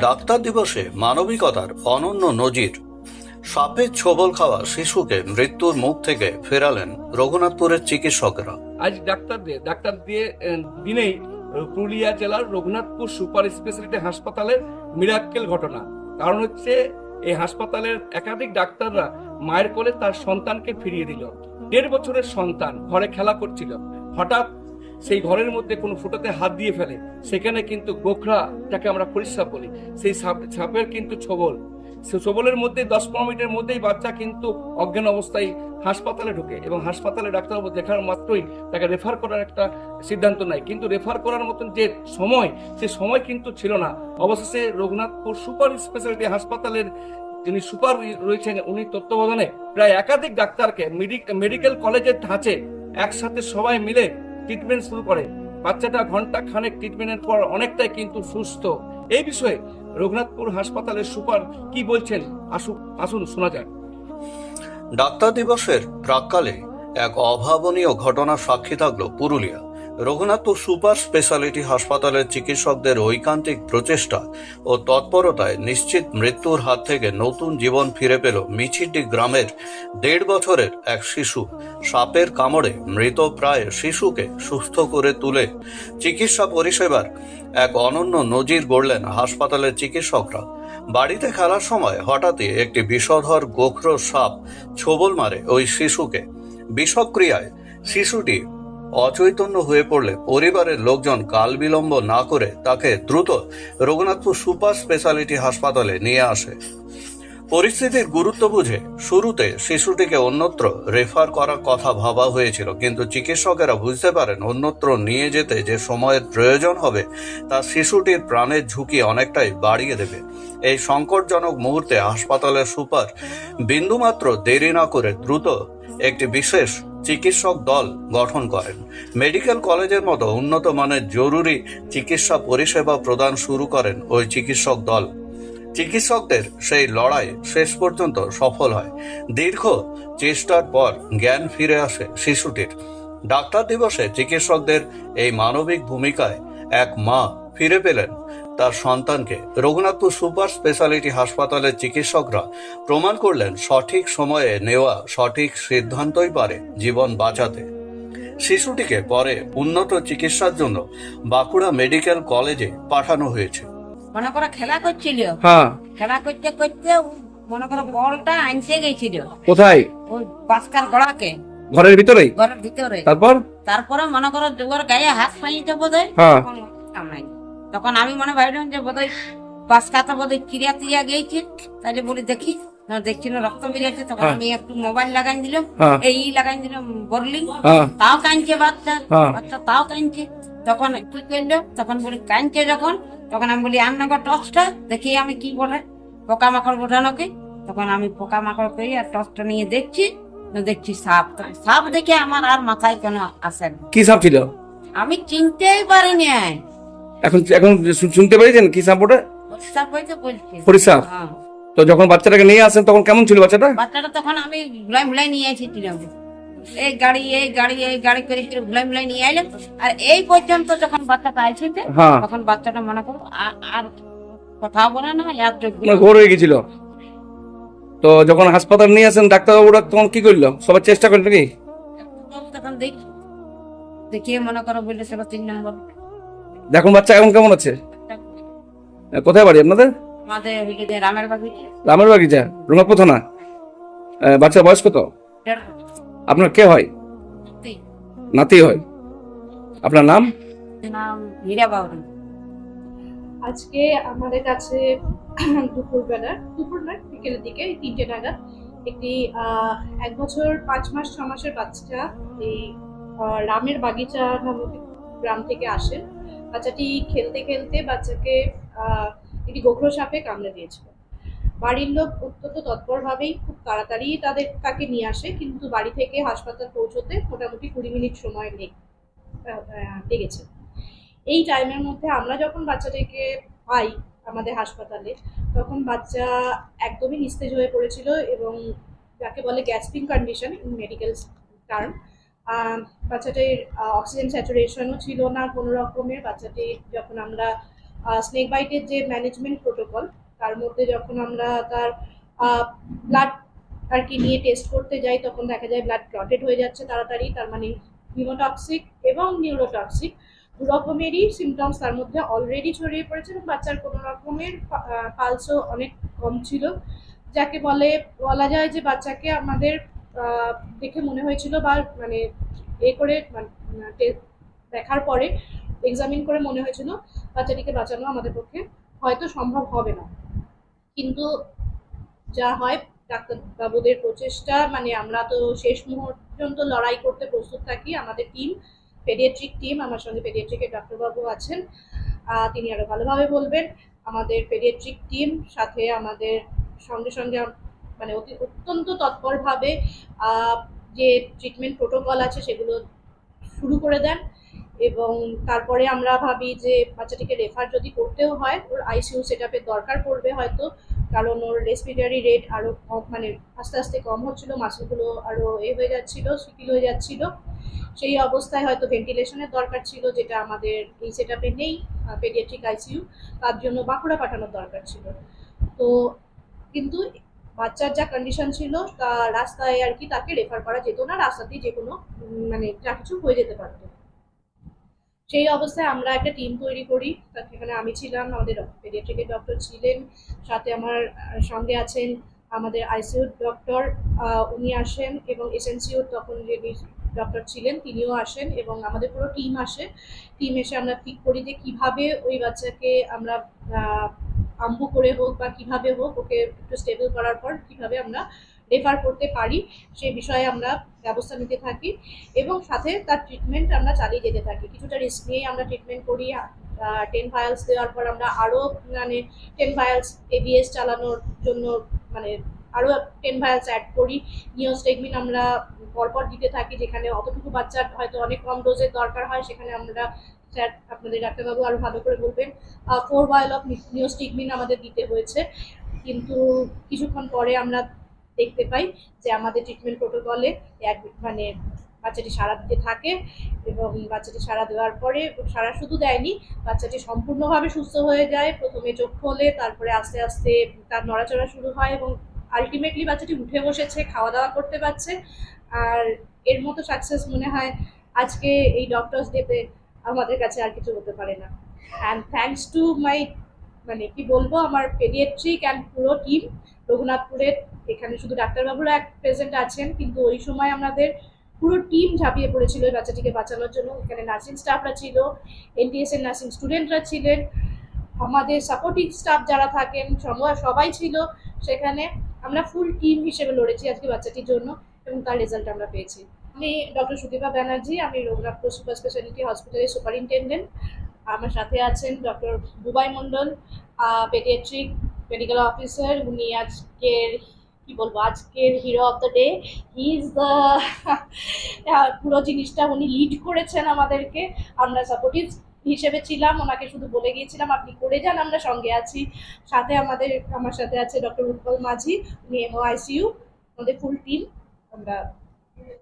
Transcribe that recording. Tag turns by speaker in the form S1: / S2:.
S1: Doctor দিবসে মানবিকতার অনন্য নজির। সাপের ছোবল খাওয়া শিশুকে মৃত্যুর মুখ থেকে ফেরালেন রঘুনাথপুরের চিকিৎসকরা।
S2: আজ ডাক্তার দিয়ে দিনেই পুরুলিয়া জেলার রঘুনাথপুর সুপার স্পেশালিটি হাসপাতালের মিরাক্কেল ঘটনা। কারণ হচ্ছে এই হাসপাতালের একাধিক ডাক্তাররা মায়ের কোলে তার সন্তানকে ফিরিয়ে দিল। 1.5 বছরের সন্তান ঘরে খেলা করছিল, হঠাৎ সেই ঘরের মধ্যে কোনো ফুটোতে হাত দিয়ে ফেলে। সেখানে কিন্তু গোখরা, যাকে আমরা পরিস্রাব বলি, সেই সাপের কিন্তু ছোবলের মধ্যে 10-15 মিনিটের মধ্যেই বাচ্চা কিন্তু অজ্ঞান অবস্থায় হাসপাতালে ঢোকে এবং হাসপাতালে ডাক্তারবাবু দেখার মাত্রই তাকে রেফার করার একটা সিদ্ধান্ত নেয়। কিন্তু রেফার করার মতন যে সে সময় কিন্তু ছিল না। অবশেষে রঘুনাথপুর সুপার স্পেশালিটি হাসপাতালের যিনি সুপার রয়েছেন, উনি তত্ত্বাবধানে প্রায় একাধিক ডাক্তারকে মেডিকেল কলেজের ধাঁচে একসাথে সবাই মিলে ট্রিটমেন্ট শুরু করে। বাচ্চাটা ঘন্টা খানেক ট্রিটমেন্টের পর অনেকটাই কিন্তু সুস্থ। এই বিষয়ে রঘুনাথপুর হাসপাতালের সুপার কি বলছেন আসুন শোনা যাক।
S1: ডাক্তার দিবসের প্রাক্কালে এক অভাবনীয় ঘটনার সাক্ষী থাকলো পুরুলিয়া। রঘুনাথপুর সুপার স্পেশালিটি হাসপাতালের চিকিৎসকদের ঐকান্তিক প্রচেষ্টা ও তৎপরতায় নিশ্চিত মৃত্যুর হাত থেকে নতুন জীবন ফিরে পেল মিছিডি গ্রামের 1.5 বছরের এক শিশু। সাপের কামড়ে মৃত প্রায় শিশুকে সুস্থ করে তুলে চিকিৎসা পরিষেবার এক অনন্য নজির গড়লেন হাসপাতালের চিকিৎসকরা। বাড়িতে খেলার সময় হঠাৎই একটি বিষধর গোখরো সাপ ছোবল মারে ওই শিশুকে। বিষক্রিয়ায় শিশুটি অচৈতন্য হয়ে পড়লে পরিবারের লোকজন কাল বিলম্ব না করে তাকে দ্রুত রঘুনাথপুর সুপার স্পেশালিটি হাসপাতালে নিয়ে আসে। পরিস্থিতির গুরুত্ব বুঝে শুরুতে শিশুটিকে অন্যত্র রেফার করার কথা ভাবা হয়েছিল, কিন্তু চিকিৎসকেরা বুঝতে পারেন অন্যত্র নিয়ে যেতে যে সময়ের প্রয়োজন হবে তা শিশুটির প্রাণের ঝুঁকি অনেকটাই বাড়িয়ে দেবে। এই সংকটজনক মুহূর্তে হাসপাতালের সুপার বিন্দুমাত্র দেরি না করে দ্রুত একটি বিশেষ চিকিৎসক দল গঠন করেন। মেডিকেল কলেজের মতো উন্নত মানের জরুরি চিকিৎসা পরিষেবা প্রদান শুরু করেন ওই চিকিৎসক দল। চিকিৎসকদের সেই লড়াই শেষ পর্যন্ত সফল হয়। দীর্ঘ চেষ্টার পর জ্ঞান ফিরে আসে শিশুটির। ডাক্তার দিবসে চিকিৎসকদের এই মানবিক ভূমিকায় এক মা ফিরে পেলেন তার সন্তানকে। রঘুনাথপুর সুপার স্পেশালিটি হাসপাতালের চিকিৎসকরা প্রমাণ করলেন সঠিক সময়ে নেওয়া সঠিক সিদ্ধান্তই পারে জীবন বাঁচাতে। শিশুটিকে পরে উন্নত চিকিৎসার জন্য বাঁকুড়া মেডিকেল কলেজে পাঠানো হয়েছে।
S3: মনে করো খেলা করছিল, খেলা করতে করতে মনে করো বলটা আনতে গেছিল।
S2: কোথায়?
S3: ওই পাঁচকার গড়াকে,
S2: ঘরের ভিতরে।
S3: তারপরে মনে করো দুবার গায়ে হাত পাইছে বোধহয়। তখন আমি মনে ভাবলাম যে বোধহয় পাঁচকাটা বোধহয় চিড়িয়া গিয়েছে, তাহলে বলি দেখি, দেখছি না রক্ত বেরিয়েছে। তখন আমি একটু মোবাইল লাগাই দিলাম, লাগাই দিলাম বর্লিং, তাও কাঁদছে বাচ্চা, তাও কাঁদছে। তখন কি করলো, তখন বলি কাঁদছে যখন, তখন আমি বলি আমনাকে টর্চটা দেখি আমি কি বলে পোকামাকড় বোঝানোকে। তখন আমি পোকামাকড় করি আর টর্চটা নিয়ে দেখছি সাপ। সাপ দেখে আমার আর মাথায় কেন আসে না।
S2: কি সাপ ছিল
S3: আমি চিনতেই পারিনি।
S2: এখন শুনতে পেরেছেন কি সাপ? ওটা
S3: সাপ হইতে বলছি
S2: পরিসাপ। তো যখন বাচ্চাটাকে নিয়ে আসেন তখন কেমন ছিল বাচ্চাটা?
S3: তখন আমি ভুলাই নিয়ে এসেছিলাম, এই গাড়ি করে ভুলাই নিয়ে এলাম। আর এই পর্যন্ত যখন বাচ্চাটা আসছে তখন বাচ্চাটা মনে করো আর কথা বলে না,
S2: ঘোর হয়ে গেছিল। তো যখন হাসপাতাল নিয়ে আসেন ডাক্তারবাবুরা তখন কি করলো? সবার চেষ্টা করলো নাকি?
S3: তখন দেখিয়ে মনে করো বললে সেটা 3 নম্বর।
S2: দেখুন বাচ্চা এখন কেমন আছে? কোথায় বাড়ি আপনাদের?
S3: আমাদের রামের বাগিচা।
S2: রামের বাগিচা, রঘুনাথপুর থানা। বাচ্চার বয়স কত? আপনার কে হয়? নাতি হয়। আপনার নাম?
S3: হীরা বাউরি।
S4: আজকে আমাদের কাছে দুপুর না বিকেলের দিকে 3টে নাগাদ একটি 1 বছর 5 মাস 6 মাসের বাচ্চা এই রামের বাগিচা নামক গ্রাম থেকে আসে। বাচ্চাটি খেলতে খেলতে বাচ্চাকে একটি গোখরো সাপে কামড়ে দিয়েছিল। বাড়ির লোক অত্যন্ত তৎপরভাবেই খুব তাড়াতাড়ি তাকে নিয়ে আসে, কিন্তু বাড়ি থেকে হাসপাতাল পৌঁছতে মোটামুটি 20 মিনিট সময় লেগেছে। এই টাইমের মধ্যে আমরা যখন বাচ্চাটাকে পাই আমাদের হাসপাতালে, তখন বাচ্চা একদমই নিস্তেজ হয়ে পড়েছিল এবং যাকে বলে gasping condition in medical term. বাচ্চাটির অক্সিজেন স্যাচুরেশনও ছিল না কোনো রকমের। বাচ্চাটি যখন আমরা স্নেক বাইটের যে ম্যানেজমেন্ট প্রোটোকল, তার মধ্যে যখন আমরা তার ব্লাড আর কি নিয়ে টেস্ট করতে যাই, তখন দেখা যায় ব্লাড ক্লটেড হয়ে যাচ্ছে তাড়াতাড়ি, তার মানে হিমোটক্সিক এবং নিউরোটক্সিক দু রকমেরই সিমটমস তার মধ্যে অলরেডি ছড়িয়ে পড়েছে, এবং বাচ্চার কোনো রকমের পালসও অনেক কম ছিল, যাকে বলা যায় যে বাচ্চাকে আমাদের দেখে মনে হয়েছিল বা মানে করে দেখার পরে এক্সামিন করে মনে হয়েছিল বাচ্চাটিকে বাঁচানো আমাদের পক্ষে হয়তো সম্ভব হবে না। কিন্তু যা হয়, ডাক্তারবাবুদের প্রচেষ্টা, মানে আমরা তো শেষ মুহূর্ত পর্যন্ত লড়াই করতে প্রস্তুত থাকি। আমাদের টিম, পেডিয়াট্রিক টিম, আমার সঙ্গে পেডিয়াট্রিকের ডাক্তারবাবু আছেন, তিনি আরো ভালোভাবে বলবেন। আমাদের পেডিয়াট্রিক টিম সাথে আমাদের সঙ্গে সঙ্গে মানে অত্যন্ত তৎপরভাবে যে ট্রিটমেন্ট প্রোটোকল আছে সেগুলো শুরু করে দেন, এবং তারপরে আমরা ভাবি যে বাচ্চাটিকে রেফার যদি করতেও হয়, ওর আইসিইউ সেট আপের দরকার পড়বে হয়তো, কারণ ওর রেসপিরেটরি রেট আরও কম, মানে আস্তে আস্তে কম হচ্ছিলো, মাসলগুলো আরও হয়ে যাচ্ছিলো, শিথিল হয়ে যাচ্ছিলো। সেই অবস্থায় হয়তো ভেন্টিলেশনের দরকার ছিল, যেটা আমাদের এই সেট আপে নেই, পেডিয়াট্রিক আইসিইউ, তার জন্য বাঁকুড়া পাঠানোর দরকার ছিল। তো কিন্তু বাচ্চার যা কন্ডিশন ছিল, তা রাস্তায় আর কি তাকে রেফার করা যেত না, রাস্তাতেই যে কোনো মানে যা কিছু হয়ে যেতে পারতো। সেই অবস্থায় আমরা একটা টিম তৈরি করি, সেখানে আমি ছিলাম, আমাদের পেডিয়াট্রিকের ডক্টর ছিলেন, সাথে আমার সঙ্গে আছেন আমাদের আইসিইউ ডক্টর, উনি আসেন, এবং এসএনসিইউ তখন যিনি ডক্টর ছিলেন তিনিও আসেন, এবং আমাদের পুরো টিম আসে। টিম এসে আমরা ঠিক করি যে কীভাবে ওই বাচ্চাকে আমরা আম্বু করে হোক বা কীভাবে হোক ওকে একটু স্টেবল করার পর কীভাবে আমরা রেফার করতে পারি সেই বিষয়ে আমরা ব্যবস্থা নিতে থাকি, এবং সাথে তার ট্রিটমেন্ট আমরা চালিয়ে যেতে থাকি। কিছুটা রিস্ক নিয়ে আমরা ট্রিটমেন্ট করি। 10 ভায়ালস দেওয়ার পর আমরা আরও মানে 10 ভায়ালস এবিএস চালানোর জন্য মানে আরও 10 ভায়ালস অ্যাড করি। নিওস্টেগমিন আমরা পরপর দিতে থাকি, যেখানে অতটুকু বাচ্চার হয়তো অনেক কম ডোজের দরকার হয়, সেখানে আমরা স্যার আপনাদের ডাক্তারবাবু আরও ভালো করে বলবেন 4 ভায়াল অফ নিওস্টেগমিন আমাদের দিতে হয়েছে। কিন্তু কিছুক্ষণ পরে আমরা দেখতে পাই যে আমাদের ট্রিটমেন্ট প্রোটোকলে মানে বাচ্চাটি সাড়া দিতে থাকে, এবং বাচ্চাটি সাড়া দেওয়ার পরে সাড়া শুধু দেয়নি, বাচ্চাটি সম্পূর্ণভাবে সুস্থ হয়ে যায়। প্রথমে চোখ খোলে, তারপরে আস্তে আস্তে তার নড়াচড়া শুরু হয়, এবং আলটিমেটলি বাচ্চাটি উঠে বসেছে, খাওয়া দাওয়া করতে পারছে। আর এর মতো সাকসেস মনে হয় আজকে এই ডক্টরস ডেতে আমাদের কাছে আর কিছু হতে পারে না। অ্যান্ড থ্যাঙ্কস টু মাই মানে কি বলবো, আমার পেডিয়াট্রিক অ্যান্ড পুরো টিম রঘুনাথপুরের। এখানে শুধু ডাক্তারবাবুরা প্রেজেন্ট আছেন, কিন্তু ওই সময় আমাদের পুরো টিম ঝাঁপিয়ে পড়েছিল এই বাচ্চাটিকে বাঁচানোর জন্য। এখানে নার্সিং স্টাফরা ছিল, এনটিএস এর নার্সিং স্টুডেন্টরা ছিলেন, আমাদের সাপোর্টিং স্টাফ যারা থাকেন সবাই ছিল সেখানে। আমরা ফুল টিম হিসেবে লড়েছি আজকে বাচ্চাটির জন্য, এবং তার রেজাল্ট আমরা পেয়েছি। আমি ডক্টর সুদীপা ব্যানার্জি, আমি রঘুনাথপুর সুপার স্পেশালিটি হসপিটালের সুপারিনটেন্ডেন্ট। আমার সাথে আছেন ডক্টর বুবাই মণ্ডল, পেডিয়াট্রিক মেডিকেল অফিসার। উনি আজকের কি বলবো, আজকের hero of the day. He is the পুরো জিনিসটা উনি লিড করেছেন আমাদেরকে, আমরা সাপোর্টিভ হিসেবে ছিলাম, ওনাকে শুধু বলে গিয়েছিলাম আপনি করে যান, আমরা সঙ্গে আছি। সাথে আমার সাথে আছে ডক্টর উৎপল মাঝি, উনি এমও আইসিইউ। আমাদের ফুল টিম আমরা